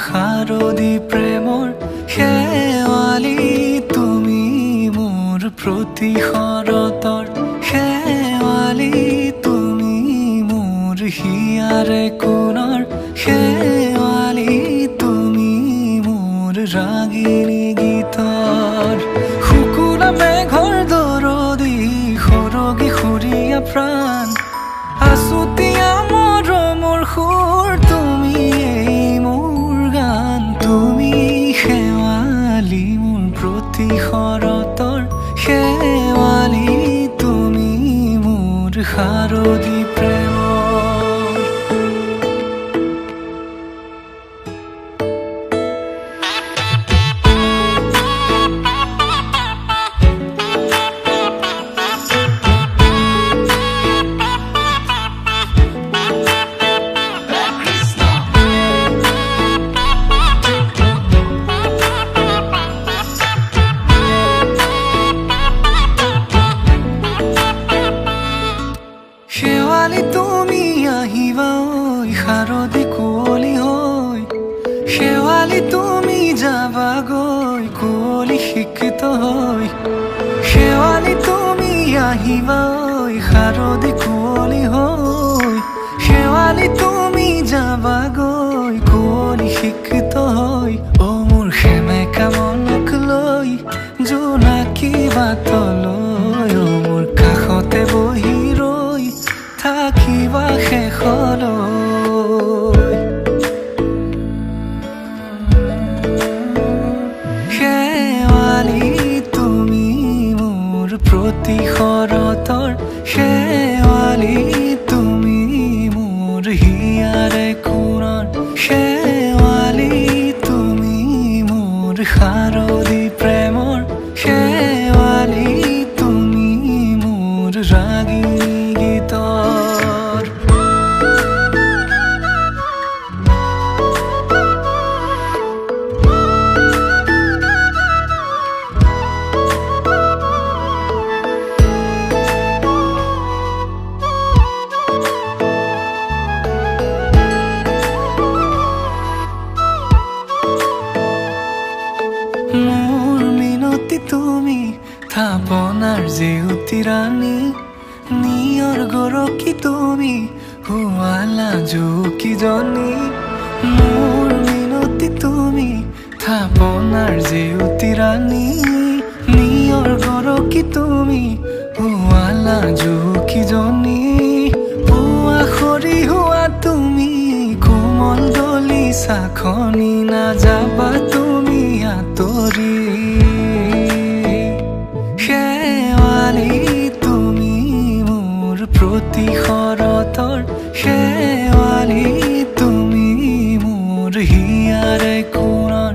শাৰদী প্ৰেমৰ শেৱালি তুমি মোৰ প্ৰতি শৰতৰ শেৱালি তুমি মোৰ হিয়াৰে কোণৰ শেৱালি তুমি মোৰ ৰাগিনী গীতৰ শুকুলা মেঘৰ দৰদি সৰগী সুৰীয়া প্ৰাণ আছুতীয়া মৰমৰ সুৰ তুমি শেৱালি মোৰ প্ৰতি শৰতৰ শেৱালি তুমি মোৰ শাৰদী প্ৰেমৰ শেৱালি তুমি আহিবা ঐ শাৰদী কুঁৱলী হৈ শেৱালি তুমি যাবাগৈ কুঁৱলী শিক্ষিত হৈ শেৱালি তুমি আহিবা ঐ শাৰদী কুঁৱলী হৈ শেৱালি তুমি যাবাগৈ কুঁৱলী শিক্ষিত হৈ অ মোৰ সেমেকা মনক লৈ জোনাকী বাটলৈ অ মোৰ কাষতে বহি থাকিবা শেষলৈ শেৱালি তুমি মোৰ প্ৰতি শৰতৰ শেৱালি তুমি মোৰ হিয়াৰে কোণৰ শেৱালি তুমি মোৰ শাৰদী প্ৰেমৰ শেৱালি তুমি মোৰ ৰাগিনী গীতৰ মোৰ মিনতি তুমি থাপনাৰ জেউতি ৰাণী নিয়ৰ গৰকী তুমি শুৱালা জুকিজনী মোৰ মিনতি তুমি থাপনাৰ জেউতি ৰাণী নিয়ৰ গৰকী তুমি শুৱালা জুকিজনী পুৱা সৰি হোৱা তুমি কোমল দলি চাখনি নাযাবা তুমি আঁতৰি শেৱালি প্ৰতি শৰতৰ শেৱালি তুমি মোৰ হিয়াৰে কোণৰ